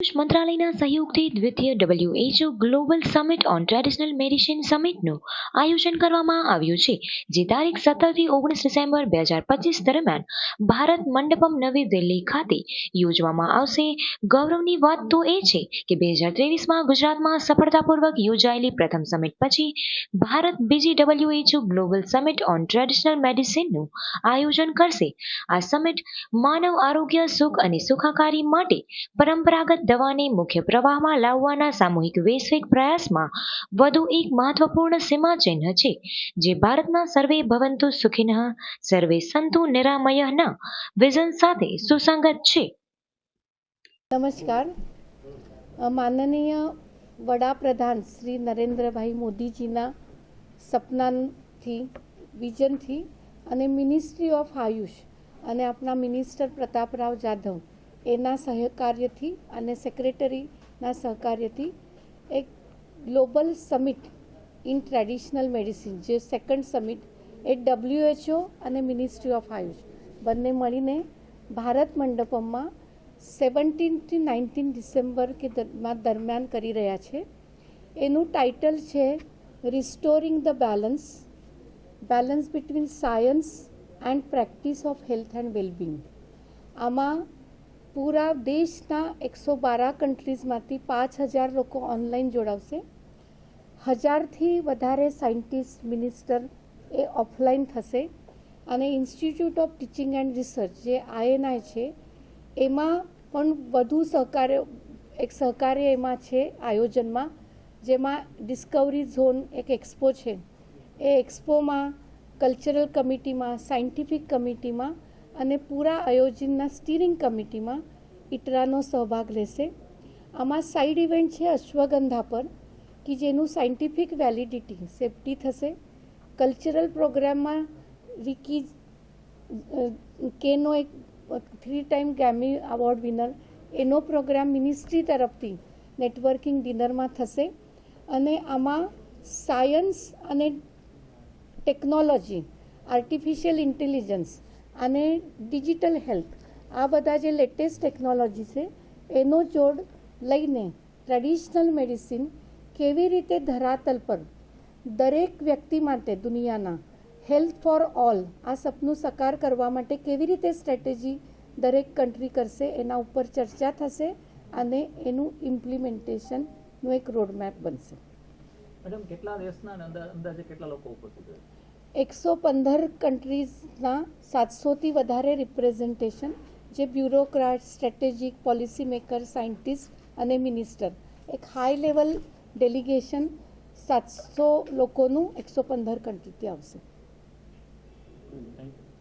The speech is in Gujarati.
આયુષ મંત્રાલયના સહયોગથી દ્વિતીય WHO global summit on traditional medicine સમિટનું આયોજન કરવામાં આવ્યું છે, જે તારીખ 17થી 19 ડિસેમ્બર 2025 દરમિયાન ભારત મંડપમ નવી દિલ્હી ખાતે યોજવામાં આવશે. ગૌરવની વાત તો એ છે કે 2023માં ગુજરાતમાં સફળતાપૂર્વક યોજાયેલી પ્રથમ સમિટ પછી ભારત બીજી WHO global summit on traditional મેડિસિનનું આયોજન કરશે. આ સમિટ માનવ આરોગ્ય, સુખ અને સુખાકારી માટે પરંપરાગત દવાને મુખ્ય પ્રવાહમાં લાવવાના સામૂહિક વૈશ્વિક પ્રયાસમાં વધુ એક મહત્વપૂર્ણ સીમાચિહ્ન છે, જે ભારતના સર્વે ભવંતુ સુખિનઃ સર્વે સંતુ નિરામયઃના વિઝન સાથે સુસંગત છે. નમસ્કાર. માનનીય વડાપ્રધાન શ્રી નરેન્દ્રભાઈ મોદીજીના સપનાથી, વિઝનથી અને મિનિસ્ટ્રી ઓફ આયુષ અને આપણા મિનિસ્ટર પ્રતાપરાવ જાધવ એના સહકાર્યથી અને સેક્રેટરીના સહકાર્યથી એક global summit in traditional medicine, જે સેકન્ડ સમિટ એ WHO અને મિનિસ્ટ્રી ઓફ આયુષ બંને મળીને ભારત મંડપમમાં 17 થી 19 ડિસેમ્બર દરમિયાન કરી રહ્યા છે. એનું ટાઇટલ છે restoring the balance between science and practice of health and wellbeing. આમાં પૂરા દેશના 112 કન્ટ્રીઝમાંથી 5000 લોકો ઓનલાઈન જોડાવશે. 1000થી વધારે સાયન્ટિસ્ટ, મિનિસ્ટર એ ઓફલાઈન થશે અને institute of teaching and research જે INI છે એમાં પણ વધુ સહકાર્ય એમાં છે આયોજનમાં, જેમાં ડિસ્કવરી ઝોન એક એક્સપો છે. એ એક્સપોમાં કલ્ચરલ કમિટીમાં, સાયન્ટિફિક કમિટીમાં અને પૂરા આયોજનના સ્ટીરિંગ કમિટીમાં ઇટરાનો સહભાગ લેશે. આમાં સાઇડ ઇવેન્ટ છે અશ્વગંધા પર, કે જેનું સાયન્ટિફિક વેલિડિટી, સેફ્ટી થશે. કલ્ચરલ પ્રોગ્રામમાં રિકી કેનો એક 3 ટાઈમ ગ્રેમી એવોર્ડ વિનર, એનો પ્રોગ્રામ મિનિસ્ટ્રી તરફથી નેટવર્કિંગ ડિનરમાં થશે. અને આમાં સાયન્સ અને ટેકનોલોજી, આર્ટિફિશિયલ ઇન્ટેલિજન્સ અને ડિજિટલ હેલ્થ, આ બધા જે લેટેસ્ટ ટેકનોલોજી છે એનો જોડ લઈને ટ્રેડિશનલ મેડિસિન કેવી રીતે ધરાતલ પર દરેક વ્યક્તિ માટે દુનિયાના હેલ્થ ફોર ઓલ આ સપનું સાકાર કરવા માટે કેવી રીતે સ્ટ્રેટેજી દરેક કન્ટ્રી કરશે એના ઉપર ચર્ચા થશે અને એનું ઇમ્પ્લિમેન્ટેશનનું એક રોડમેપ બનશે. મેડમ, કેટલા દેશના અંદાજે કેટલા લોકો ઉપસ્થિત છે? 115 કન્ટ્રીઝના 700થી વધારે રિપ્રેઝન્ટેશન, જે બ્યુરોક્રાટ, સ્ટ્રેટેજિક, પોલિસી મેકર, સાયન્ટિસ્ટ અને મિનિસ્ટર, એક હાઈ લેવલ ડેલિગેશન 700 લોકોનું 115 કન્ટ્રીથી આવશે. Thank you.